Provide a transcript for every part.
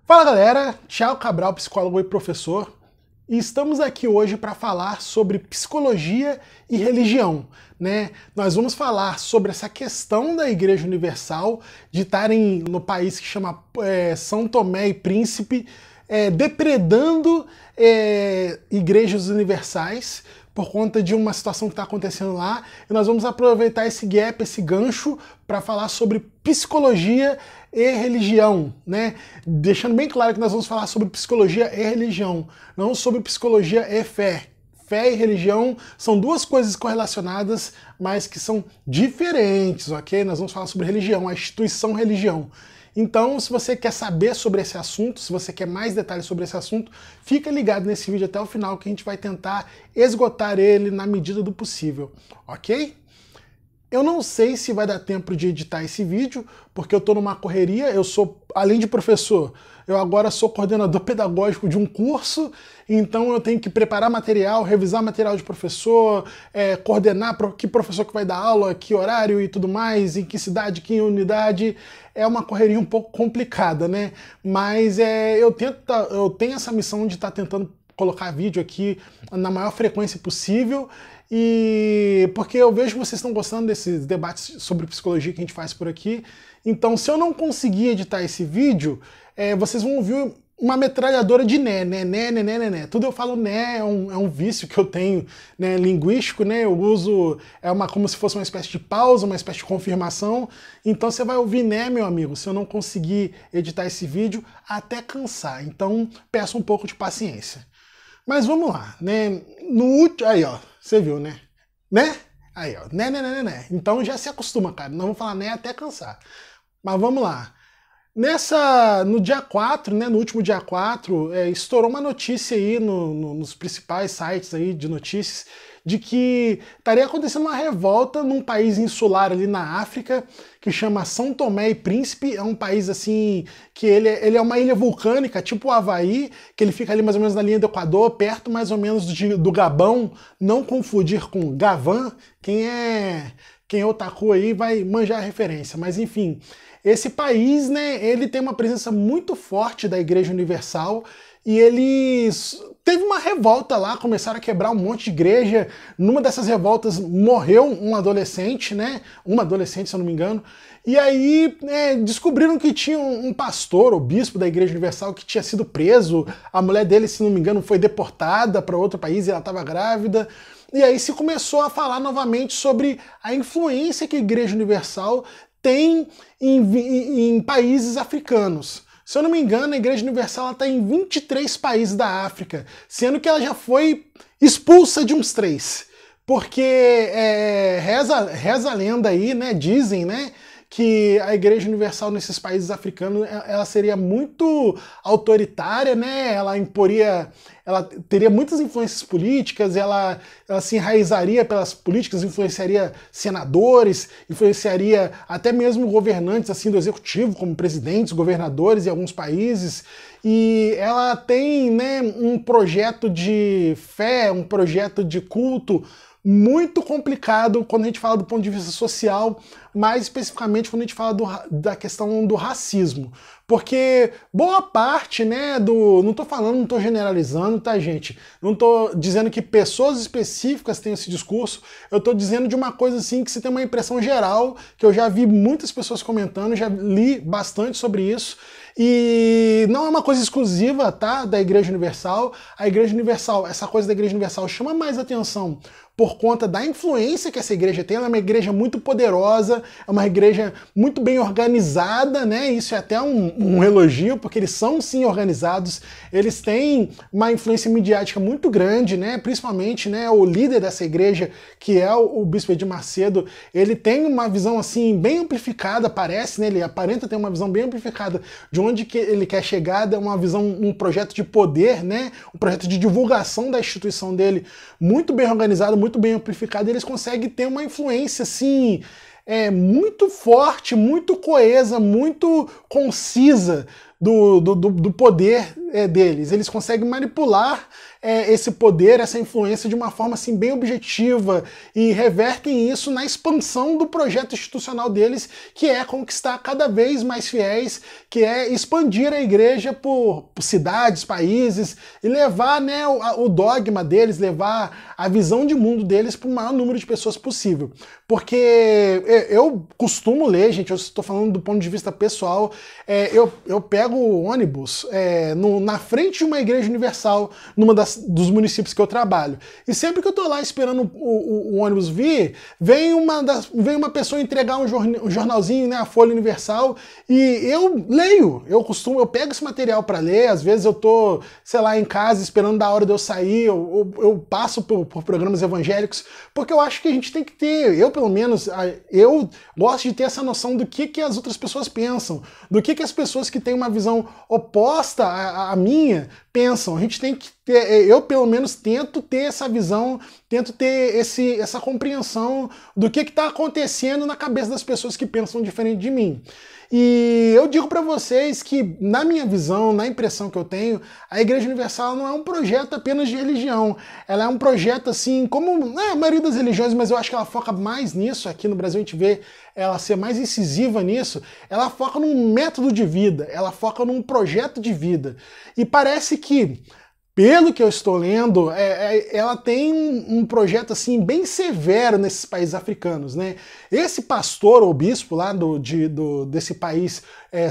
Fala galera, Thiago Cabral, psicólogo e professor, e estamos aqui hoje para falar sobre psicologia e religião, né? Nós vamos falar sobre essa questão da Igreja Universal de estarem no país que chama São Tomé e Príncipe, depredando igrejas universais por conta de uma situação que está acontecendo lá, e nós vamos aproveitar esse gap, esse gancho, para falar sobre psicologia e religião, né? Deixando bem claro que nós vamos falar sobre psicologia e religião, não sobre psicologia e fé. Fé e religião são duas coisas correlacionadas, mas que são diferentes, ok? Nós vamos falar sobre religião, a instituição religião. Então, se você quer saber sobre esse assunto, se você quer mais detalhes sobre esse assunto, fica ligado nesse vídeo até o final que a gente vai tentar esgotar ele na medida do possível, ok? Eu não sei se vai dar tempo de editar esse vídeo, porque eu estou numa correria, eu sou, além de professor, eu agora sou coordenador pedagógico de um curso, então eu tenho que preparar material, revisar material de professor, coordenar que professor que vai dar aula, que horário e tudo mais, em que cidade, que unidade. É uma correria um pouco complicada, né? Mas eu tenho essa missão de estar tentando colocar vídeo aqui na maior frequência possível, e porque eu vejo que vocês estão gostando desses debates sobre psicologia que a gente faz por aqui. Então, se eu não conseguir editar esse vídeo, vocês vão ouvir uma metralhadora de né. Tudo eu falo né, é um vício que eu tenho, né, linguístico, né? Eu uso, como se fosse uma espécie de pausa, uma espécie de confirmação. Então você vai ouvir né, meu amigo, se eu não conseguir editar esse vídeo até cansar. Então peço um pouco de paciência. Mas vamos lá, né? Aí, ó, você viu, né? Né? Aí, ó, né. Então já se acostuma, cara. Nós vamos falar né até cansar. Mas vamos lá. No dia 4, né, no último dia 4, estourou uma notícia aí nos principais sites aí de notícias de que estaria acontecendo uma revolta num país insular ali na África que chama São Tomé e Príncipe. É um país assim que ele é uma ilha vulcânica, tipo o Havaí, que ele fica ali mais ou menos na linha do Equador, perto mais ou menos do Gabão, não confundir com Gavan. Quem é otaku aí vai manjar a referência, mas enfim. Esse país, né, ele tem uma presença muito forte da Igreja Universal e eles teve uma revolta lá, começaram a quebrar um monte de igreja. Numa dessas revoltas morreu um adolescente, né, uma adolescente, se eu não me engano, e aí descobriram que tinha um pastor, o bispo da Igreja Universal, que tinha sido preso. A mulher dele, se não me engano, foi deportada para outro país e ela estava grávida. E aí se começou a falar novamente sobre a influência que a Igreja Universal tem em países africanos. Se eu não me engano, a Igreja Universal está em 23 países da África, sendo que ela já foi expulsa de uns 3. Porque reza a lenda aí, né, dizem, né, que a Igreja Universal nesses países africanos ela seria muito autoritária, né? Ela teria muitas influências políticas, ela se enraizaria pelas políticas, influenciaria senadores, influenciaria até mesmo governantes assim do executivo, como presidentes, governadores em alguns países. E ela tem, né, um projeto de fé, um projeto de culto muito complicado quando a gente fala do ponto de vista social, mais especificamente quando a gente fala da questão do racismo. Porque boa parte, né, não tô generalizando, tá, gente? Não tô dizendo que pessoas específicas têm esse discurso, eu tô dizendo de uma coisa assim que você tem uma impressão geral, que eu já vi muitas pessoas comentando, já li bastante sobre isso, e não é uma coisa exclusiva, tá, da Igreja Universal. A Igreja Universal, essa coisa da Igreja Universal chama mais atenção por conta da influência que essa igreja tem. Ela é uma igreja muito poderosa, é uma igreja muito bem organizada, né? Isso é até um elogio, porque eles são sim organizados, eles têm uma influência midiática muito grande, né? Principalmente, né, o líder dessa igreja, que é o Bispo Edir Macedo, ele tem uma visão assim bem amplificada, parece, né? Ele aparenta ter uma visão bem amplificada de onde que ele quer chegar, é uma visão, um projeto de poder, né? Um projeto de divulgação da instituição dele muito bem organizado, muito bem amplificado. Eles conseguem ter uma influência assim muito forte, muito coesa, muito concisa do poder deles. Eles conseguem manipular esse poder, essa influência de uma forma assim bem objetiva e revertem isso na expansão do projeto institucional deles, que é conquistar cada vez mais fiéis, que é expandir a igreja por cidades, países e levar, né, o dogma deles, levar a visão de mundo deles para o maior número de pessoas possível. Porque eu costumo ler, gente, eu estou falando do ponto de vista pessoal, eu pego o ônibus na frente de uma igreja universal, dos municípios que eu trabalho. E sempre que eu estou lá esperando o ônibus vir, vem uma pessoa entregar um jornalzinho, né, a Folha Universal, e eu leio. Eu pego esse material para ler, às vezes eu estou, sei lá, em casa esperando da hora de eu sair, eu passo por programas evangélicos, porque eu acho que a gente tem que ter, pelo menos, eu gosto de ter essa noção do que as outras pessoas pensam, do que as pessoas que têm uma visão oposta à minha pensam. A gente tem que ter, eu pelo menos tento ter essa visão, tento ter essa compreensão do que está acontecendo na cabeça das pessoas que pensam diferente de mim. E eu digo para vocês que, na minha visão, na impressão que eu tenho, a Igreja Universal não é um projeto apenas de religião. Ela é um projeto, assim, como a maioria das religiões, mas eu acho que ela foca mais nisso. Aqui no Brasil a gente vê ela ser mais incisiva nisso. Ela foca num método de vida, ela foca num projeto de vida. E parece que, pelo que eu estou lendo, ela tem um projeto assim bem severo nesses países africanos, né? Esse pastor ou bispo lá desse país,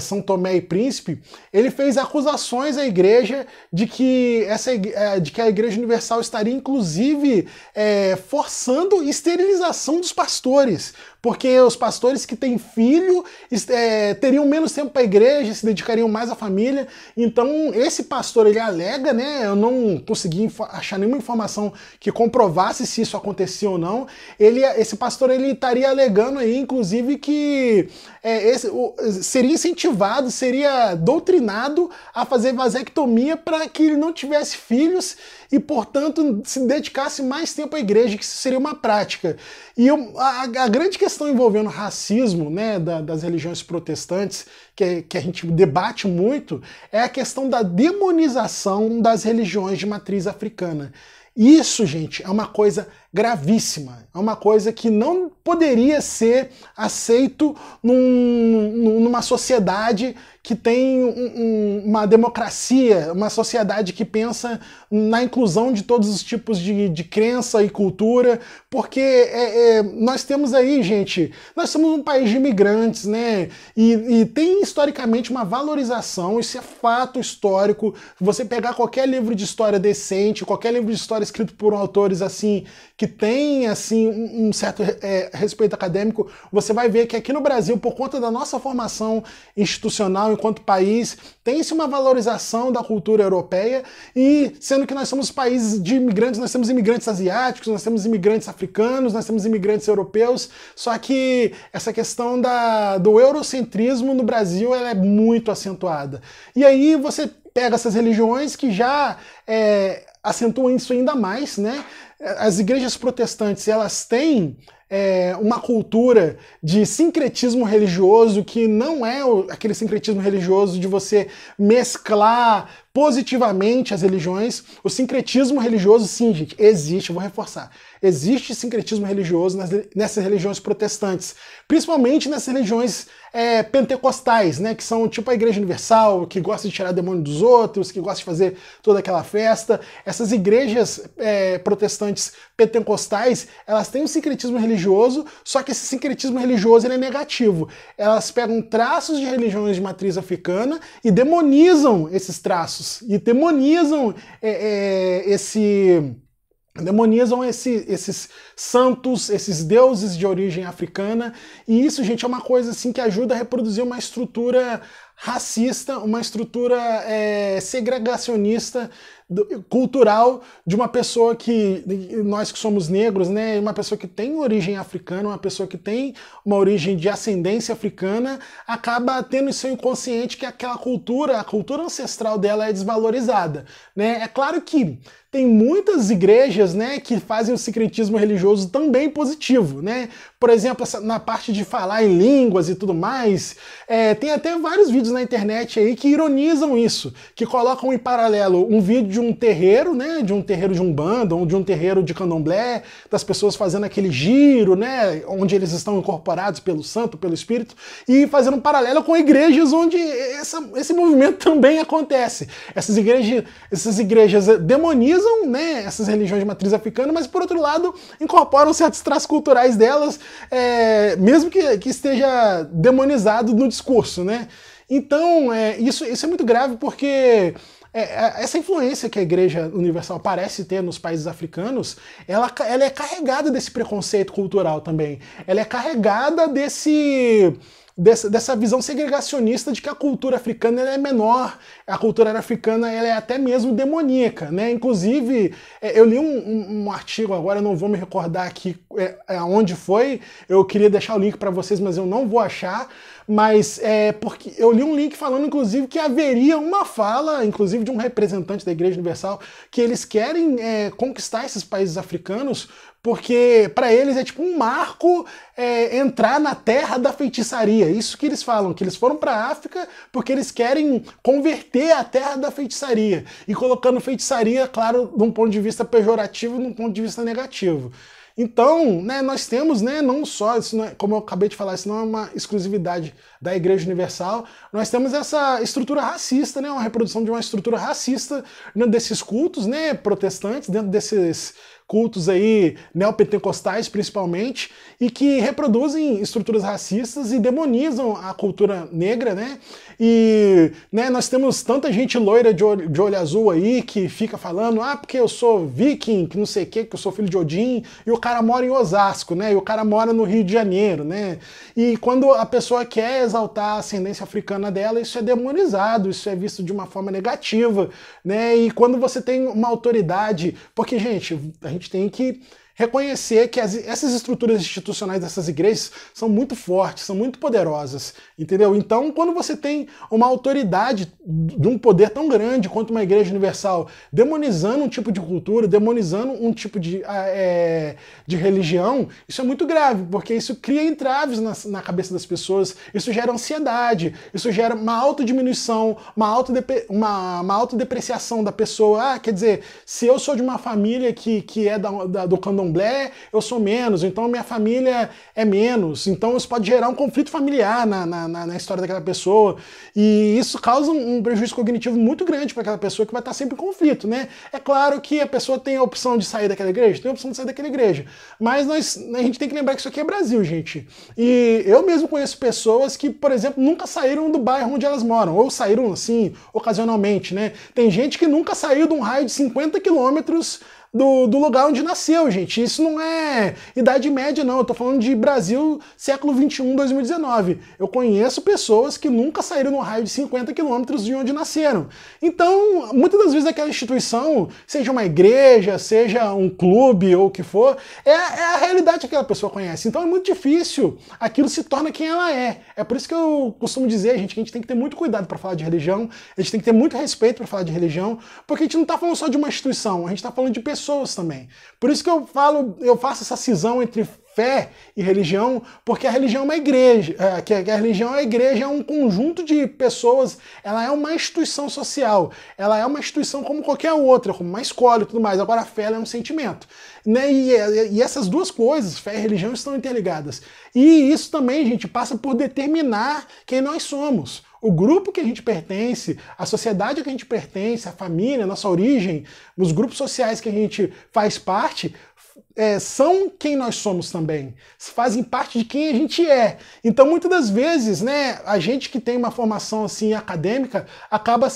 São Tomé e Príncipe, ele fez acusações à igreja de que a Igreja Universal estaria inclusive forçando esterilização dos pastores, porque os pastores que têm filho teriam menos tempo para a igreja, se dedicariam mais à família. Então esse pastor, ele alega, né, eu não consegui achar nenhuma informação que comprovasse se isso acontecia ou não, esse pastor ele estaria alegando aí, inclusive, que seria incentivado, seria doutrinado a fazer vasectomia para que ele não tivesse filhos e, portanto, se dedicasse mais tempo à igreja, que isso seria uma prática. E a grande questão envolvendo racismo, né, das religiões protestantes, que a gente debate muito, é a questão da demonização das religiões de matriz africana. Isso, gente, é uma coisa gravíssima, é uma coisa que não poderia ser aceito numa sociedade que tem uma democracia, uma sociedade que pensa na inclusão de todos os tipos de crença e cultura, porque nós temos aí, gente, nós somos um país de imigrantes, né, e tem historicamente uma valorização, isso é fato histórico. Você pegar qualquer livro de história decente, qualquer livro de história escrito por autores assim, que tem assim um certo respeito acadêmico, você vai ver que aqui no Brasil, por conta da nossa formação institucional enquanto país, tem-se uma valorização da cultura europeia, e sendo que nós somos países de imigrantes, nós temos imigrantes asiáticos, nós temos imigrantes africanos, nós temos imigrantes europeus, só que essa questão do eurocentrismo no Brasil ela é muito acentuada. E aí você pega essas religiões que já acentuam isso ainda mais, né? As igrejas protestantes, elas têm uma cultura de sincretismo religioso que não é aquele sincretismo religioso de você mesclar positivamente as religiões. O sincretismo religioso, sim, gente, existe, eu vou reforçar. Existe sincretismo religioso nessas religiões protestantes, principalmente nessas religiões pentecostais, né, que são tipo a Igreja Universal, que gosta de tirar demônio dos outros, que gosta de fazer toda aquela festa. Essas igrejas protestantes pentecostais, elas têm um sincretismo religioso, só que esse sincretismo religioso ele é negativo. Elas pegam traços de religiões de matriz africana e demonizam esses traços, e demonizam esses santos, esses deuses de origem africana, e isso, gente, é uma coisa assim que ajuda a reproduzir uma estrutura racista, uma estrutura segregacionista cultural de uma pessoa nós que somos negros, né, uma pessoa que tem origem africana, uma pessoa que tem uma origem de ascendência africana, acaba tendo em seu inconsciente que aquela cultura, a cultura ancestral dela é desvalorizada, né? É claro que tem muitas igrejas, né, que fazem o sincretismo religioso também positivo, né? Por exemplo, na parte de falar em línguas e tudo mais, tem até vários vídeos na internet aí que ironizam isso, que colocam em paralelo um vídeo de um terreiro, né, de um terreiro de Umbanda, ou de um terreiro de Candomblé, das pessoas fazendo aquele giro, né, onde eles estão incorporados pelo santo, pelo espírito, e fazendo um paralelo com igrejas onde esse movimento também acontece. Essas igrejas demonizam, né, essas religiões de matriz africana, mas por outro lado incorporam certos traços culturais delas, mesmo que esteja demonizado no discurso, né? Então, isso é muito grave porque essa influência que a Igreja Universal parece ter nos países africanos, ela é carregada desse preconceito cultural também. Ela é carregada dessa visão segregacionista de que a cultura africana ela é menor, a cultura africana ela é até mesmo demoníaca, né? Inclusive, eu li um artigo, agora eu não vou me recordar aqui onde foi, eu queria deixar o link para vocês, mas eu não vou achar, mas porque eu li um link falando, inclusive, que haveria uma fala, inclusive de um representante da Igreja Universal, que eles querem conquistar esses países africanos, porque para eles é tipo um marco entrar na terra da feitiçaria. Isso que eles falam, que eles foram para a África porque eles querem converter a terra da feitiçaria. E colocando feitiçaria, claro, de um ponto de vista pejorativo, de um ponto de vista negativo. Então, né, nós temos, né, não só, isso não é, como eu acabei de falar, isso não é uma exclusividade da Igreja Universal, nós temos essa estrutura racista, né, uma reprodução de uma estrutura racista dentro desses cultos, né, protestantes, dentro desses cultos aí neopentecostais principalmente, e que reproduzem estruturas racistas e demonizam a cultura negra, né? E né, nós temos tanta gente loira de olho azul aí que fica falando, porque eu sou viking, que não sei o que eu sou filho de Odin, e o cara mora em Osasco, né? E o cara mora no Rio de Janeiro, né? E quando a pessoa quer exaltar a ascendência africana dela, isso é demonizado, isso é visto de uma forma negativa, né? E quando você tem uma autoridade, porque, gente, a gente tem que reconhecer que essas estruturas institucionais dessas igrejas são muito fortes, são muito poderosas, entendeu? Então, quando você tem uma autoridade de um poder tão grande quanto uma Igreja Universal demonizando um tipo de cultura, demonizando um tipo de religião, isso é muito grave, porque isso cria entraves na cabeça das pessoas, isso gera ansiedade, isso gera uma autodiminuição, uma autodepreciação da pessoa. Quer dizer, se eu sou de uma família que é do candomblé, eu sou menos, então minha família é menos, então isso pode gerar um conflito familiar na história daquela pessoa, e isso causa um prejuízo cognitivo muito grande para aquela pessoa que vai estar sempre em conflito, né? É claro que a pessoa tem a opção de sair daquela igreja, tem a opção de sair daquela igreja, mas a gente tem que lembrar que isso aqui é Brasil, gente. E eu mesmo conheço pessoas que, por exemplo, nunca saíram do bairro onde elas moram, ou saíram assim, ocasionalmente, né? Tem gente que nunca saiu de um raio de 50 quilômetros do lugar onde nasceu, gente. Isso não é Idade Média, não. Eu tô falando de Brasil, século XXI, 2019. Eu conheço pessoas que nunca saíram no raio de 50 quilômetros de onde nasceram. Então, muitas das vezes aquela instituição, seja uma igreja, seja um clube ou o que for, é a realidade que aquela pessoa conhece. Então é muito difícil, aquilo se torna quem ela é. É por isso que eu costumo dizer, gente, que a gente tem que ter muito cuidado para falar de religião, a gente tem que ter muito respeito para falar de religião, porque a gente não tá falando só de uma instituição, a gente tá falando de pessoas também. Por isso que eu faço essa cisão entre fé e religião, porque a religião é uma igreja, a religião é a igreja, é um conjunto de pessoas, ela é uma instituição social, ela é uma instituição como qualquer outra, como uma escola e tudo mais. Agora a fé é um sentimento, né? E essas duas coisas, fé e religião, estão interligadas. E isso também, gente, passa por determinar quem nós somos. O grupo que a gente pertence, a sociedade que a gente pertence, a família, a nossa origem, os grupos sociais que a gente faz parte, são quem nós somos também, fazem parte de quem a gente é. Então, muitas das vezes, né, a gente que tem uma formação assim acadêmica acaba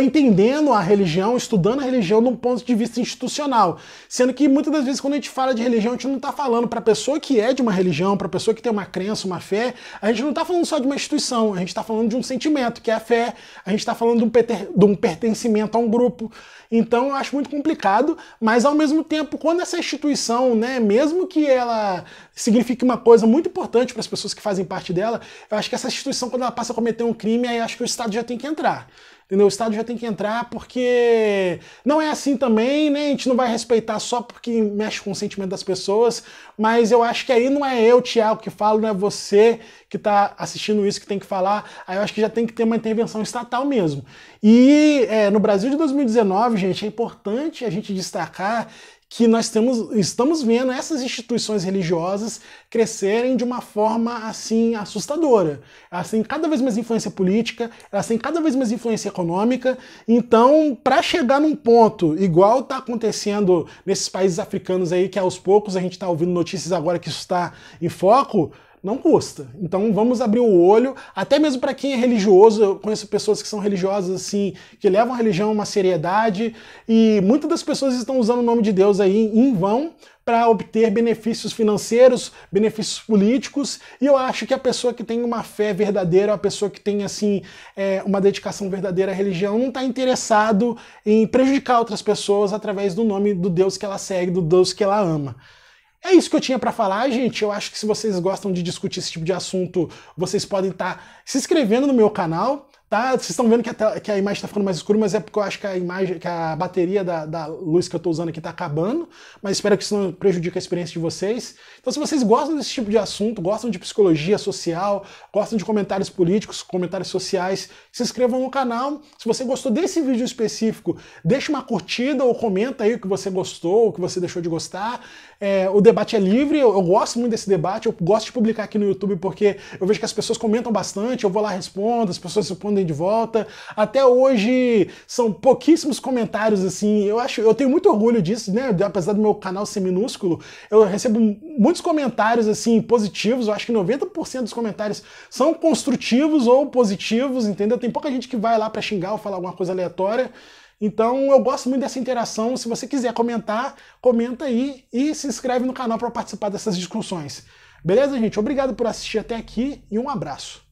entendendo a religião, estudando a religião de um ponto de vista institucional. Sendo que muitas das vezes quando a gente fala de religião, a gente não está falando para a pessoa que é de uma religião, para a pessoa que tem uma crença, uma fé, a gente não está falando só de uma instituição, a gente está falando de um sentimento, que é a fé, a gente está falando de um pertencimento a um grupo. Então eu acho muito complicado, mas ao mesmo tempo, quando essa instituição, né, mesmo que ela signifique uma coisa muito importante para as pessoas que fazem parte dela. Eu acho que essa instituição, quando ela passa a cometer um crime, aí acho que o Estado já tem que entrar. Entendeu? O Estado já tem que entrar porque não é assim também, né? A gente não vai respeitar só porque mexe com o sentimento das pessoas, mas eu acho que aí não é eu, Thiago, que falo, não é você que está assistindo isso que tem que falar, aí eu acho que já tem que ter uma intervenção estatal mesmo. E no Brasil de 2019, gente, é importante a gente destacar que nós estamos vendo essas instituições religiosas crescerem de uma forma assim assustadora. Elas têm cada vez mais influência política, elas têm cada vez mais influência econômica. Então, para chegar num ponto igual está acontecendo nesses países africanos aí, que aos poucos a gente está ouvindo notícias agora que isso está em foco, não custa. Então vamos abrir o olho, até mesmo para quem é religioso. Eu conheço pessoas que são religiosas assim, que levam a religião a uma seriedade, e muitas das pessoas estão usando o nome de Deus aí em vão para obter benefícios financeiros, benefícios políticos, e eu acho que a pessoa que tem uma fé verdadeira, a pessoa que tem assim uma dedicação verdadeira à religião, não está interessado em prejudicar outras pessoas através do nome do Deus que ela segue, do Deus que ela ama. É isso que eu tinha para falar, gente. Eu acho que se vocês gostam de discutir esse tipo de assunto, vocês podem estar se inscrevendo no meu canal, tá? Vocês estão vendo que a imagem está ficando mais escura, mas é porque eu acho que a bateria da luz que eu estou usando aqui está acabando, mas espero que isso não prejudique a experiência de vocês. Então, se vocês gostam desse tipo de assunto, gostam de psicologia social, gostam de comentários políticos, comentários sociais, se inscrevam no canal. Se você gostou desse vídeo específico, deixa uma curtida ou comenta aí o que você gostou, o que você deixou de gostar. O debate é livre, eu gosto muito desse debate, eu gosto de publicar aqui no YouTube porque eu vejo que as pessoas comentam bastante, eu vou lá respondo, as pessoas respondem de volta. Até hoje são pouquíssimos comentários assim, eu tenho muito orgulho disso, né? Apesar do meu canal ser minúsculo, eu recebo muitos comentários assim positivos. Eu acho que 90% dos comentários são construtivos ou positivos, entendeu? Tem pouca gente que vai lá para xingar ou falar alguma coisa aleatória. Então eu gosto muito dessa interação. Se você quiser comentar, comenta aí e se inscreve no canal para participar dessas discussões. Beleza, gente? Obrigado por assistir até aqui e um abraço.